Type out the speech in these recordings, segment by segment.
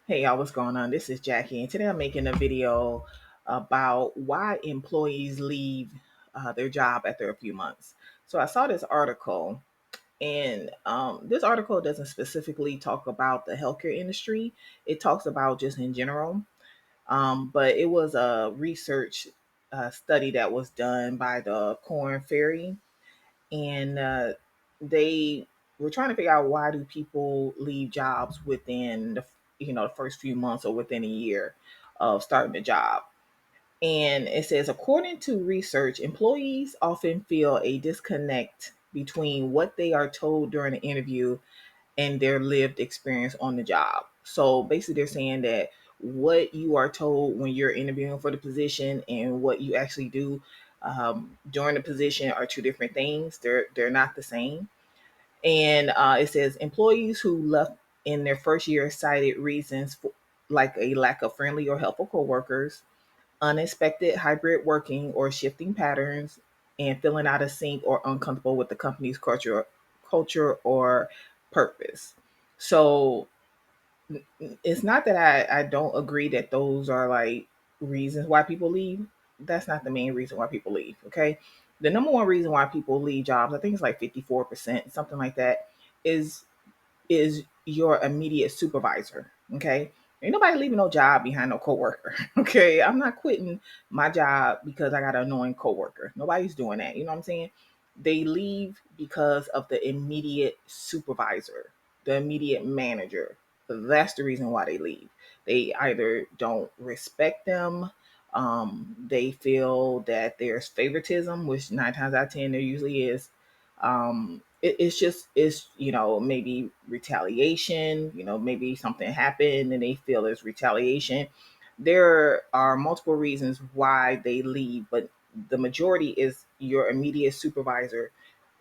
Hey y'all, what's going on? This is Jackie, and today I'm making a video about why employees leave their job after a few months. So I saw this article, and this article doesn't specifically talk about the healthcare industry. It talks about just in general. But it was a research study that was done by the Corn Ferry, and they were trying to figure out why do people leave jobs within the first few months or within a year of starting a job. And it says, according to research, employees often feel a disconnect between what they are told during an interview and their lived experience on the job. So basically, they're saying that what you are told when you're interviewing for the position and what you actually do during the position are two different things. They're not the same. And it says employees who left in their first year cited reasons for, like a lack of friendly or helpful coworkers, unexpected hybrid working or shifting patterns, and feeling out of sync or uncomfortable with the company's culture or purpose. So it's not that I don't agree that those are like reasons why people leave. That's not the main reason why people leave. Okay. The number one reason why people leave jobs, I think it's like 54%, something like that, is is your immediate supervisor. Okay. Ain't nobody leaving no job behind no coworker. Okay. I'm not quitting my job because I got an annoying coworker. Nobody's doing that. You know what I'm saying? They leave because of the immediate supervisor, the immediate manager. That's the reason why they leave. They either don't respect them, they feel that there's favoritism, which 9 times out of 10 there usually is. It's maybe retaliation. Maybe something happened and they feel there's retaliation. There are multiple reasons why they leave, but the majority is your immediate supervisor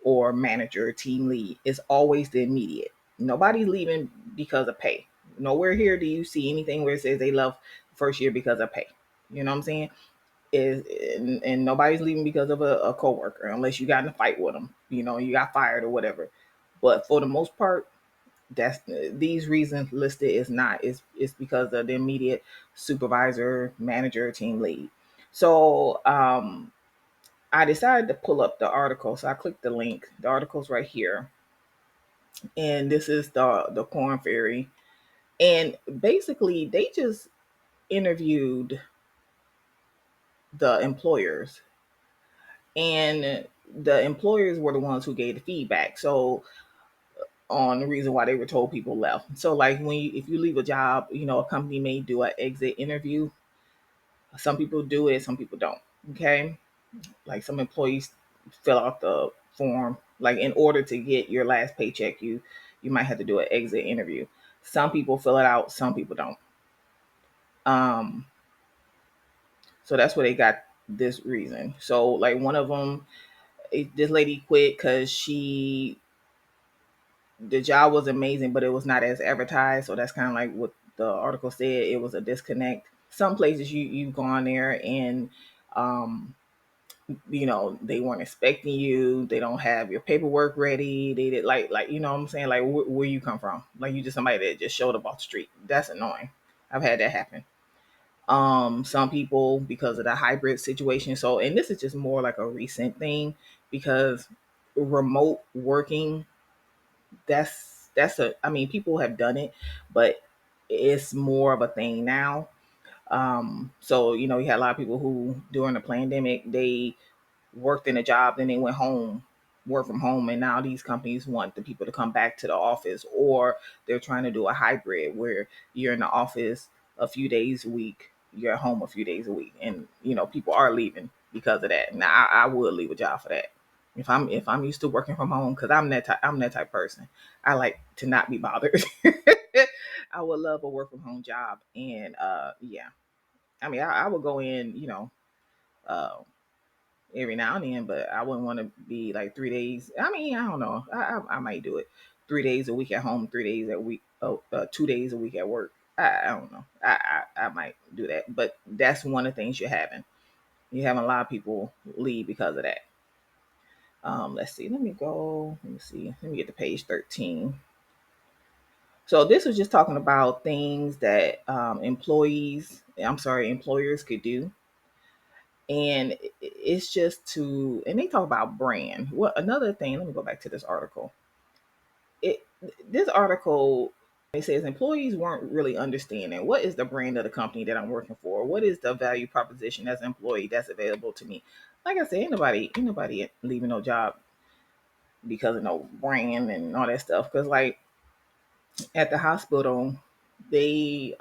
or manager, team lead is always the immediate. Nobody's leaving because of pay. Nowhere here do you see anything where it says they left first year because of pay. You know what I'm saying? Is and nobody's leaving because of a coworker unless you got in a fight with them. You got fired or whatever. But for the most part, that's these reasons listed is not. It's because of the immediate supervisor, manager, team lead. So I decided to pull up the article. So I clicked the link. The article's right here, and this is the Corn Ferry. And basically, they just interviewed the employers, and the employers were the ones who gave the feedback. So on the reason why they were told people left. So like if you leave a job, a company may do an exit interview. Some people do it, some people don't. Okay, like some employees fill out the form. Like in order to get your last paycheck, you might have to do an exit interview. Some people fill it out, some people don't. Um, so that's where they got this reason. So like one of them, this lady quit because the job was amazing, but it was not as advertised. So that's kind of like what the article said. It was a disconnect. Some places you've gone there and um, they weren't expecting you. They don't have your paperwork ready. They did like you know what I'm saying. Like where you come from? Like you just somebody that just showed up off the street. That's annoying. I've had that happen. Some people because of the hybrid situation. So and this is just more like a recent thing because remote working, that's a I mean people have done it, but it's more of a thing now. So you had a lot of people who during the pandemic they worked in a job, then they went home, work from home, and now these companies want the people to come back to the office, or they're trying to do a hybrid where you're in the office a few days a week, you're at home a few days a week, and people are leaving because of that. Now I would leave a job for that. If I'm used to working from home, because I'm that type person. I like to not be bothered. I would love a work from home job, and yeah, I mean I would go in, uh, every now and then, but I wouldn't want to be like 3 days. I mean, I don't know. I might do it 3 days a week at home, 3 days a week, 2 days a week at work. I don't know. I might do that, but that's one of the things you're having. You're having a lot of people leave because of that. Let's see. Let me go. Let me see. Let me get to page 13. So this was just talking about things that employers could do, and it's just to, and they talk about brand. What another thing? Let me go back to this article. It this article, it says employees weren't really understanding what is the brand of the company that I'm working for. What is the value proposition as an employee that's available to me? Like I said, ain't nobody leaving no job because of no brand and all that stuff. Because like at the hospital, they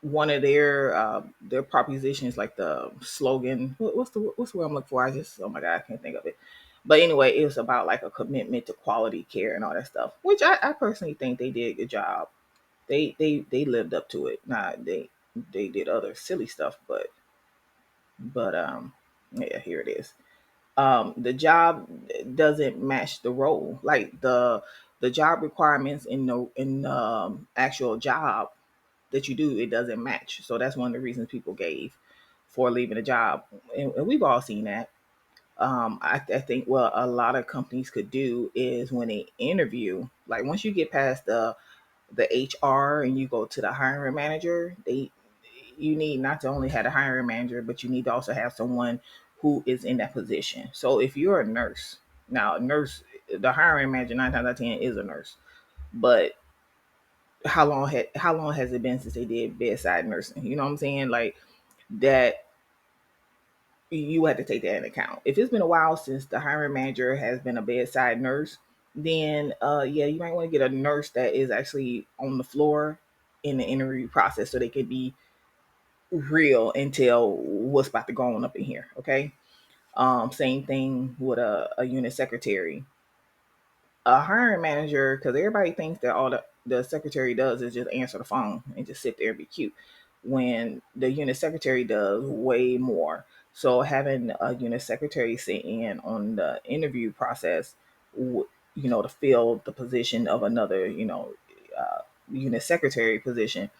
one of their propositions, like the slogan. What's the word I'm looking for? I just, oh my god, I can't think of it. But anyway, it was about like a commitment to quality care and all that stuff, which I personally think they did a good job. They lived up to it. Nah, they did other silly stuff, but yeah, here it is. The job doesn't match the role, like the job requirements in actual job that you do, it doesn't match. So that's one of the reasons people gave for leaving a job, and we've all seen that. I think what a lot of companies could do is when they interview, like once you get past the HR and you go to the hiring manager, you need not to only have a hiring manager, but you need to also have someone who is in that position. So if you're a nurse, now a nurse, the hiring manager 9 times out of 10 is a nurse, but how long has it been since they did bedside nursing? You know what I'm saying? Like that, you have to take that into account. If it's been a while since the hiring manager has been a bedside nurse, then yeah, you might want to get a nurse that is actually on the floor in the interview process so they can be real and tell what's about to go on up in here. Okay. Same thing with a unit secretary, a hiring manager, because everybody thinks that all the secretary does is just answer the phone and just sit there and be cute, when the unit secretary does way more. So having a unit secretary sit in on the interview process, to fill the position of another, unit secretary position,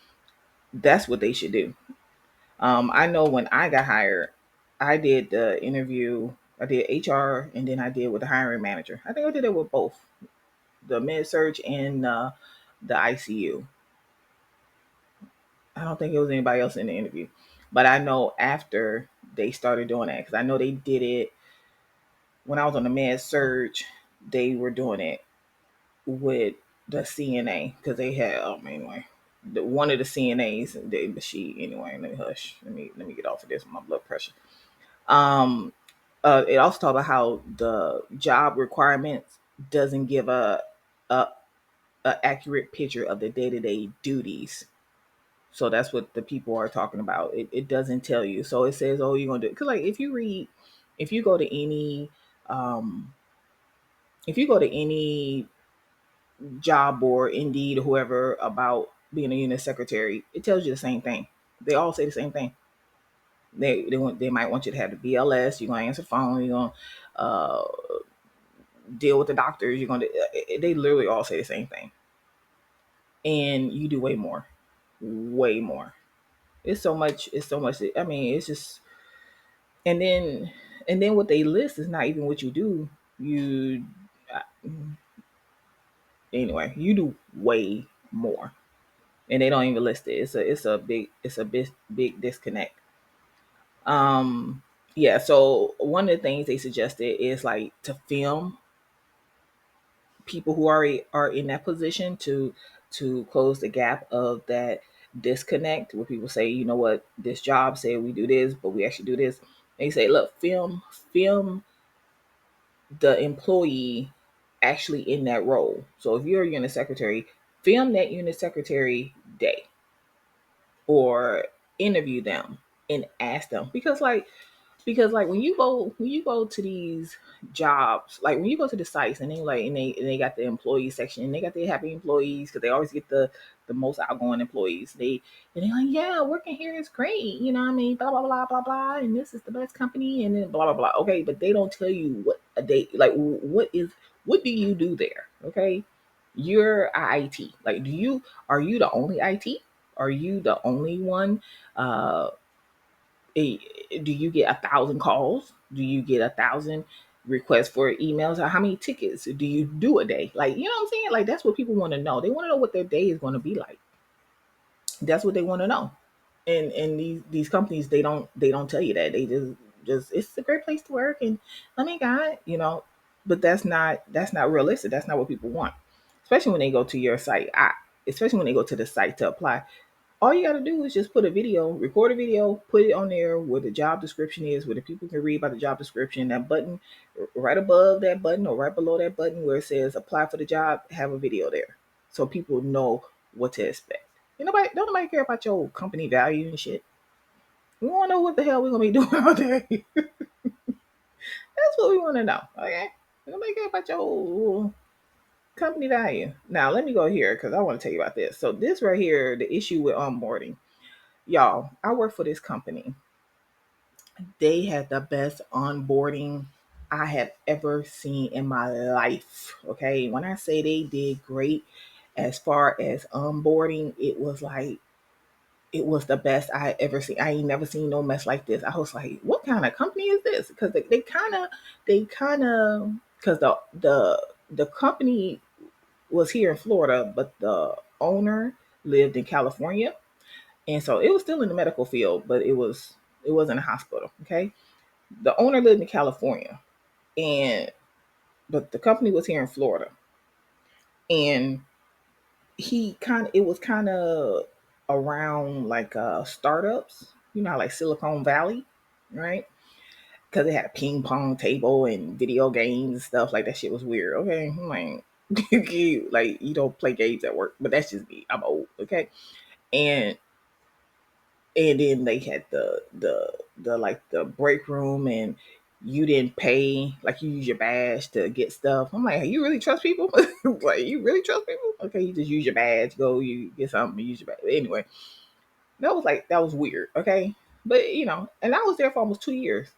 that's what they should do. I know when I got hired, I did the interview, I did HR, and then I did with the hiring manager. I think I did it with both the med surge and the ICU. I don't think it was anybody else in the interview, but I know after they started doing that, because I know they did it when I was on the med surge. They were doing it with the CNA because they had anyway. One of the CNAs, she anyway. Let me hush. Let me get off of this with my blood pressure. Um, it also talked about how the job requirements doesn't give a accurate picture of the day to day duties. So that's what the people are talking about. It doesn't tell you. So it says, "Oh, you're gonna do." Because like if you go to um, any job board, Indeed, or whoever, about being a unit secretary, it tells you the same thing. They all say the same thing. They might want you to have the BLS. You're gonna answer the phone. You're gonna uh, deal with the doctors. You're gonna. They literally all say the same thing, and you do way more, way more. It's so much. It's so much. I mean, it's just, and then what they list is not even what you do. You uh, anyway, you do way more, and they don't even list it. It's a big disconnect. Um, yeah. So one of the things they suggested is like to film people who already are in that position to close the gap of that disconnect where people say, you know what, this job said we do this, but we actually do this. They say, look, film the employee actually in that role. So if you're a unit secretary, film that unit secretary day, or interview them and ask them, because when you go to these jobs, like when you go to the sites and they got the employee section and they got their happy employees, because they always get the most outgoing employees. They're like, yeah, working here is great, you know what I mean, blah blah blah blah blah, and this is the best company, and then blah blah blah. Okay, but they don't tell you what a day, like what do you do there? Okay, you're IT. Like, are you the only IT? Are you the only one? uh do you get 1,000 calls? Do you get 1,000 request for emails, or how many tickets do you do a day? Like, you know what I'm saying? Like, that's what people want to know. They want to know what their day is going to be like. That's what they want to know. And these companies, they don't tell you that. They just it's a great place to work, and oh my god, but that's not realistic. That's not what people want, especially when they go to your site. Especially when they go to the site to apply. All you got to do is just put a video, record a video, put it on there where the job description is, where the people can read about the job description. That button, right above that button or right below that button where it says apply for the job, have a video there, so people know what to expect. Don't nobody care about your company value and shit. We want to know what the hell we're gonna be doing all day. That's what we want to know. Okay, nobody care about your company value. Now let me go here because I want to tell you about this. So this right here, the issue with onboarding. Y'all, I work for this company. They had the best onboarding I have ever seen in my life. Okay. When I say they did great as far as onboarding, it was the best I had ever seen. I ain't never seen no mess like this. I was like, what kind of company is this? Because because the company was here in Florida, but the owner lived in California. And so it was still in the medical field, but it wasn't a hospital. Okay. The owner lived in California, and but the company was here in Florida. And it was kind of around like startups, like Silicon Valley, right? Because they had a ping pong table and video games and stuff. Like, that shit was weird. Okay. I'm like, like, you don't play games at work, but that's just me. I'm old. Okay. And then they had the like the break room, and you didn't pay, like, you use your badge to get stuff. I'm like, hey, you really trust people? Like, you really trust people? Okay, you just use your badge, go, you get something, use your badge. Anyway, that was weird. Okay. But and I was there for almost 2 years.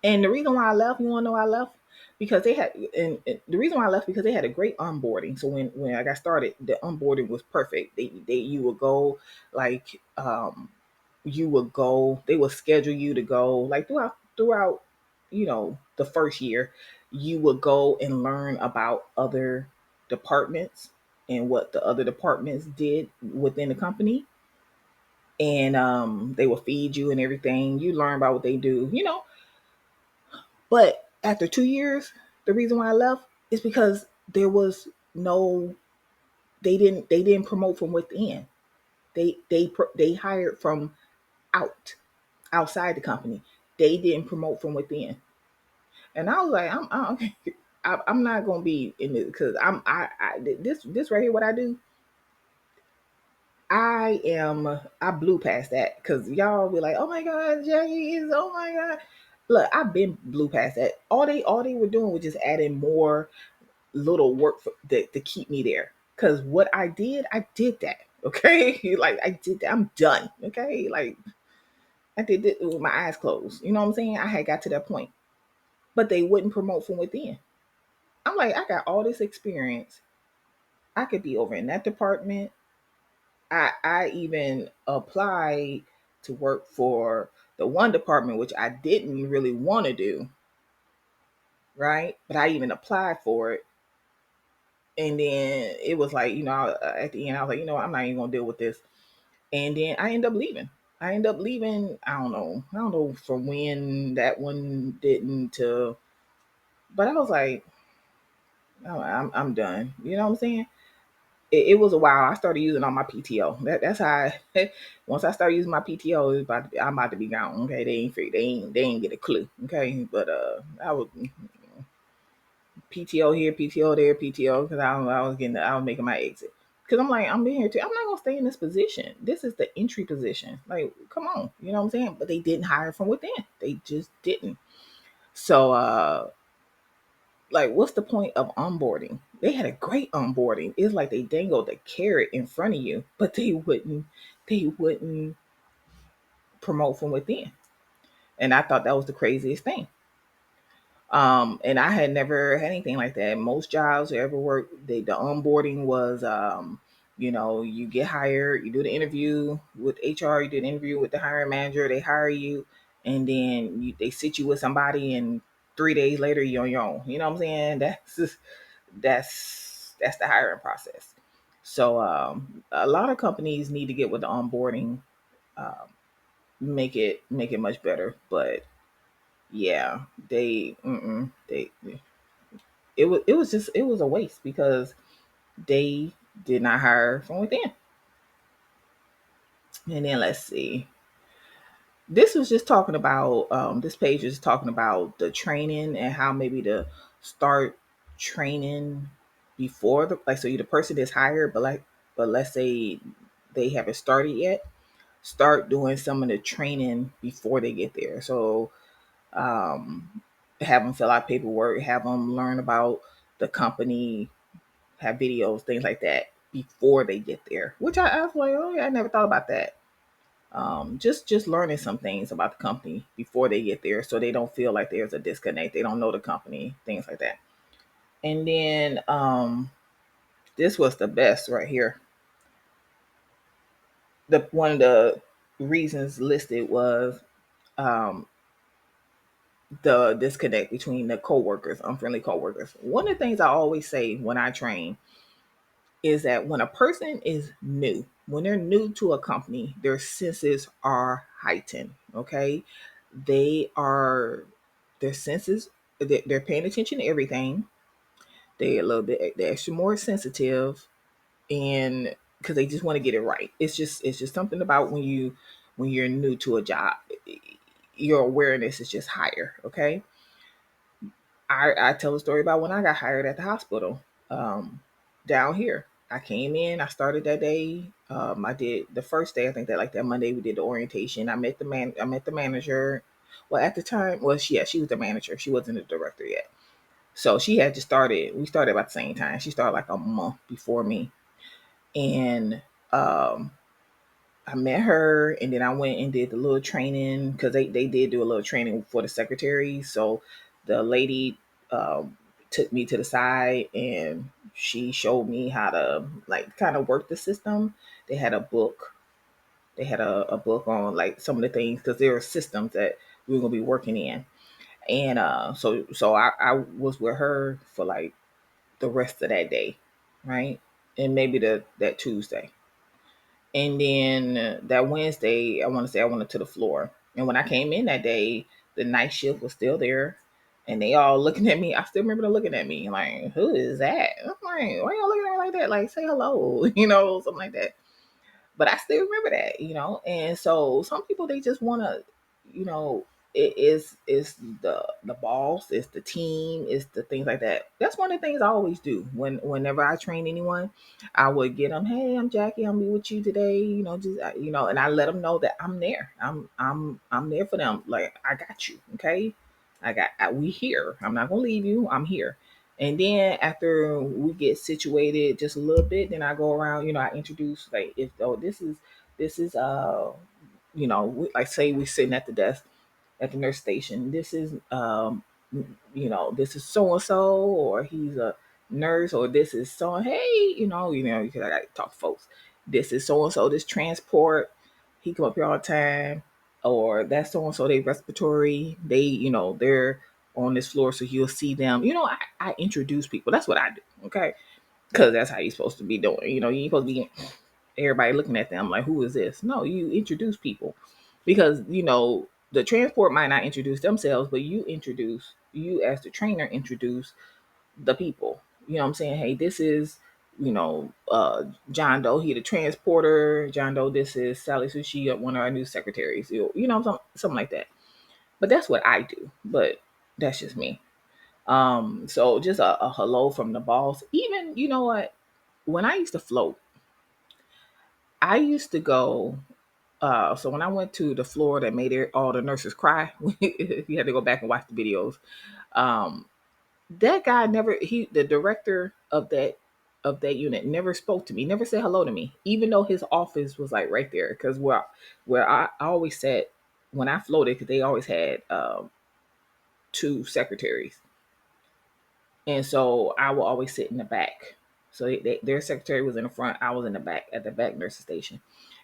And the reason why I left, you want to know why I left? Because and the reason why I left, because they had a great onboarding. So when I got started, the onboarding was perfect. You would go, like, they would schedule you to go, like, throughout the first year. You would go and learn about other departments and what the other departments did within the company. And they will feed you and everything. You learn about what they do. But after 2 years, the reason why I left is because there was no, they didn't promote from within. They hired from outside the company. They didn't promote from within. And I was like, I'm not gonna be in this, because this right here, what I do. I blew past that, because y'all be like, oh my god, Jackie is, oh my god. Look, I've been blew past that. All they were doing was just adding more little work to keep me there. Because what I did that. Okay, like, I did that. I'm done. Okay, like, I did it with my eyes closed. You know what I'm saying? I had got to that point, but they wouldn't promote from within. I'm like, I got all this experience. I could be over in that department. I even applied to work for the one department, which I didn't really want to do, right? But I even applied for it. And then it was like, at the end, I was like, I'm not even gonna deal with this. And then I ended up leaving. I don't know from when that one didn't to, but I was like, oh, I'm done. You know what I'm saying? It was a while. I started using all my PTO. That's how. Once I started using my PTO, I'm about to be gone. Okay, they ain't free. They ain't get a clue. Okay, but I was PTO here, PTO there, PTO, because I was making my exit. Because I'm like, I'm being here too. I'm not gonna stay in this position. This is the entry position. Like, come on, you know what I'm saying? But they didn't hire from within. They just didn't. So like, what's the point of onboarding? They had a great onboarding. It's like they dangled a carrot in front of you, but they wouldn't promote from within. And I thought that was the craziest thing. And I had never had anything like that. Most jobs I ever worked, the onboarding was, you get hired, you do the interview with HR, you do the interview with the hiring manager, they hire you, and then they sit you with somebody, and 3 days later you're on your own. You know what I'm saying? That's the hiring process. So a lot of companies need to get with the onboarding, um, make it much better. But yeah, they it was a waste because they did not hire from within. And then let's see. This was just talking about this page is talking about the training and how maybe to start training before the like so you the person is hired, but let's say they haven't started yet. Start doing some of the training before they get there. So um, have them fill out paperwork, have them learn about the company, have videos, things like that before they get there. Which I was like, oh yeah, I never thought about that. Just learning some things about the company before they get there, so they don't feel like there's a disconnect. They don't know the company, things like that. And then this was the best right here. The one of the reasons listed was um, the disconnect between the coworkers, unfriendly coworkers. One of the things I always say when I train is that when a person is new, when they're new to a company, their senses are heightened. Okay, they are their senses. They're paying attention to everything. They're a little bit they're extra more sensitive, and because they just want to get it right. It's just something about when you're new to a job, your awareness is just higher. Okay, I tell a story about when I got hired at the hospital down here. I came in, I started that day. I did the first day, I think that like that Monday we did the orientation. I met the manager. Well, at the time, well, she was the manager. She wasn't the director yet. So she had just started. We started about the same time. She started like a month before me, and um, I met her, and then I went and did the little training because they did do a little training for the secretary. So the lady took me to the side and she showed me how to like kind of work the system. They had a book. They had a book on like some of the things because there are systems that we are gonna be working in. And so I was with her for like the rest of that day, right? And maybe that Tuesday. And then that Wednesday, I want to say I went to the floor. And when I came in that day, the night shift was still there. And they all looking at me. I still remember them looking at me like, who is that? I'm like, why y'all looking at me like that? Like, say hello, something like that. But I still remember that. And so some people they just want to, you know, it is the boss, it's the team, it's the things like that. That's one of the things I always do whenever I train anyone. I would get them, hey, I'm Jackie, I'm be with you today, just and I let them know that I'm there. I'm there for them. Like I got you, okay? We here. I'm not gonna leave you. I'm here. And then after we get situated just a little bit, then I go around, I introduce like if oh this is like say we're sitting at the desk at the nurse station. This is this is so and so, or he's a nurse, or this is so hey, because I gotta talk to folks. This is so and so, this transport, he come up here all the time, or that's so and so they respiratory, they're on this floor, so you'll see them. I introduce people. That's what I do, okay? Because that's how you're supposed to be doing. You ain't supposed to be everybody looking at them like, who is this? No, you introduce people because the transport might not introduce themselves, but you as the trainer introduce the people. You know what I'm saying? Hey, this is John Doe, he the transporter. John Doe, this is Sally Sushi, one of our new secretaries. Something like that. But that's what I do. But that's just me. So just a hello from the boss. Even you know what? When I used to float, I used to go. So when I went to the floor that made all the nurses cry, you had to go back and watch the videos. Um, that guy never the director of that unit never spoke to me, never said hello to me, even though his office was like right there. Because where I always sat when I floated, because they always had two secretaries, and so I will always sit in the back. So their secretary was in the front, I was in the back at the back nurses station,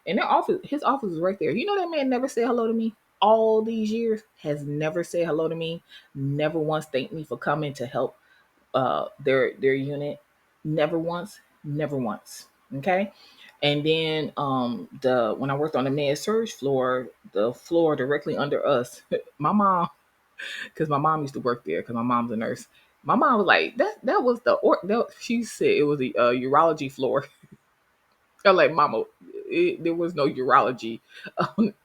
and his office was right there. You know that man never said hello to me. all these years has never said hello to me, never once thanked me for coming to help their unit. Never once, never once. Okay. And then the when I worked on the med surge floor, the floor directly under us, my mom, because my mom used to work there because my mom's a nurse. My mom was like, that was she said it was the urology floor. I'm like, Mama, there was no urology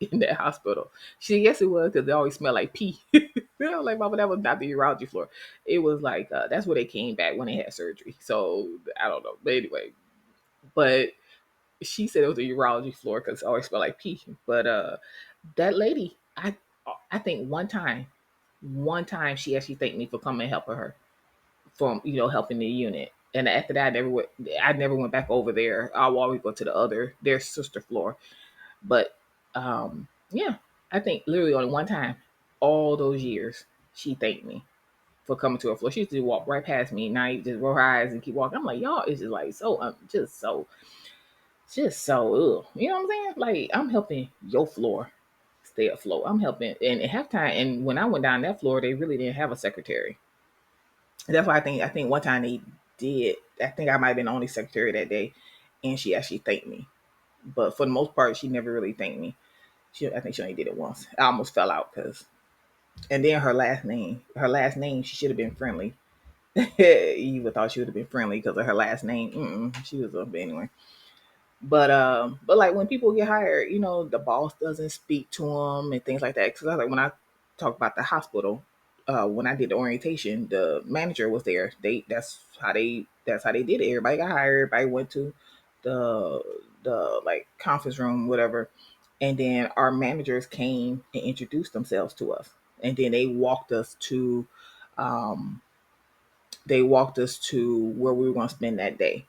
in that hospital. She said, yes, it was because they always smell like pee. I was like, Mama, that was not the urology floor. It was like, that's where they came back when they had surgery. So I don't know. But anyway, but she said it was a urology floor because it always smelled like pee. But that lady, I think one time she actually thanked me for coming and helping her from helping the unit. And after that, I never went back over there. I'll always go to their sister floor. But yeah, I think literally only one time, all those years, she thanked me for coming to her floor. She used to walk right past me, and I just roll her eyes and keep walking. I'm like, y'all is just like so, ugh. You know what I'm saying? Like I'm helping your floor stay afloat. I'm helping, and at halftime, and when I went down that floor, they really didn't have a secretary. That's why I think one time they did. I think I might have been the only secretary that day, and she actually thanked me. But for the most part, she never really thanked me. I think she only did it once. I almost fell out because. And then her last name, she should have been friendly. You would thought she would have been friendly because of her last name. She was up anyway. But like when people get hired, the boss doesn't speak to them and things like that. Because like when I talk about the hospital, when I did the orientation, the manager was there. That's how they did it. Everybody got hired. Everybody went to the like conference room, whatever, and then our managers came and introduced themselves to us, and then um, they walked us to where we were going to spend that day.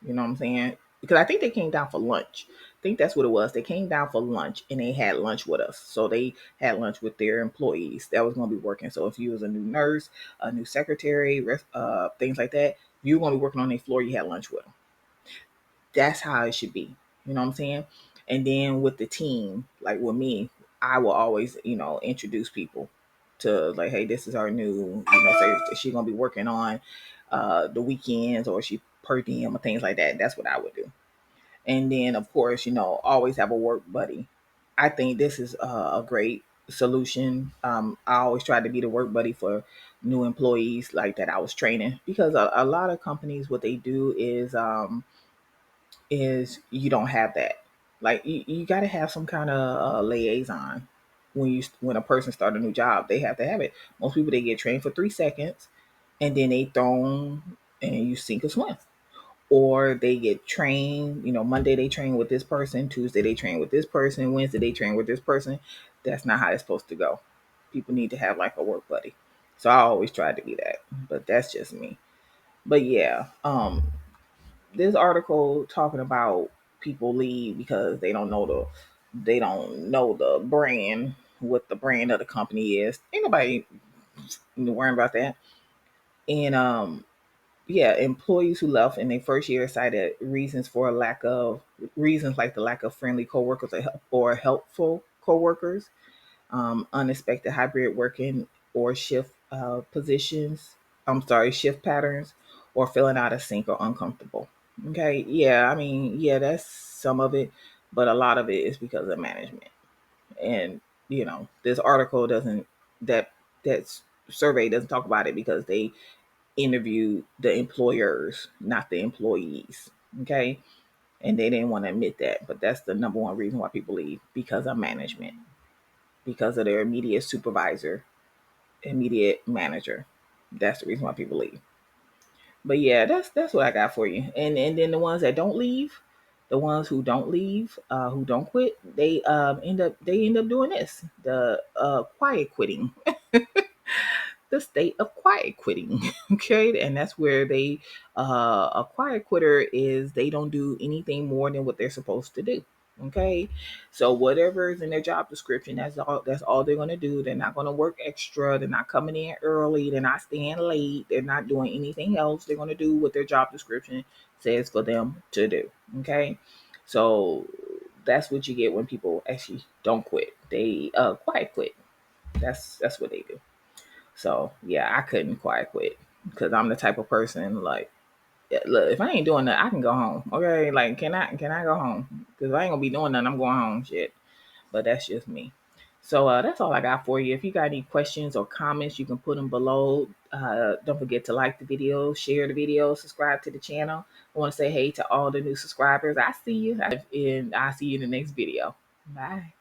You know what I'm saying? Because I think they came down for lunch. I think that's what it was. They came down for lunch and they had lunch with us. So they had lunch with their employees that was going to be working. So if you was a new nurse, a new secretary, things like that, if you were going to be working on their floor, you had lunch with them. That's how it should be. You know what I'm saying? And then with the team, like with me, I will always, introduce people to like, hey, this is our new, say if she gonna be working on the weekends or she per diem or things like that. That's what I would do. And then of course, always have a work buddy. I think this is a great solution. I always try to be the work buddy for new employees like that I was training because a lot of companies what they do is you don't have that. Like you got to have some kind of liaison when a person start a new job. They have to have it. Most people they get trained for 3 seconds, and then they thrown and you sink or swim. Or they get trained. Monday they train with this person, Tuesday they train with this person, Wednesday they train with this person. That's not how it's supposed to go. People need to have like a work buddy. So I always try to be that, but that's just me. But yeah, this article talking about people leave because they don't know the brand, what the brand of the company is. Ain't nobody worrying about that. And yeah, employees who left in their first year cited reasons like the lack of friendly coworkers or helpful coworkers, unexpected hybrid working or shift patterns, or feeling out of sync or uncomfortable. Okay, yeah, I mean, yeah, that's some of it, but a lot of it is because of management. And this article doesn't that that survey doesn't talk about it because they interviewed the employers, not the employees. Okay, and they didn't want to admit that, but that's the number one reason why people leave because of management, because of their immediate supervisor, immediate manager. That's the reason why people leave. But yeah, that's what I got for you. And then the ones that don't leave, the ones who don't leave, who don't quit, they end up doing this, the quiet quitting, the state of quiet quitting. Okay, and that's where a quiet quitter is they don't do anything more than what they're supposed to do. Okay, so whatever is in their job description, that's all they're going to do. They're not going to work extra, they're not coming in early, they're not staying late, they're not doing anything else. They're going to do what their job description says for them to do. Okay, so that's what you get when people actually don't quit. They quiet quit. That's what they do. So yeah, I couldn't quiet quit because I'm the type of person like, yeah, look, if I ain't doing that, I can go home. Okay, like can I go home? Because I ain't gonna be doing nothing. I'm going home. Shit. But that's just me. So that's all I got for you. If you got any questions or comments, you can put them below. Don't forget to like the video, share the video, subscribe to the channel. I want to say hey to all the new subscribers. I see you, and I'll see you in the next video. Bye.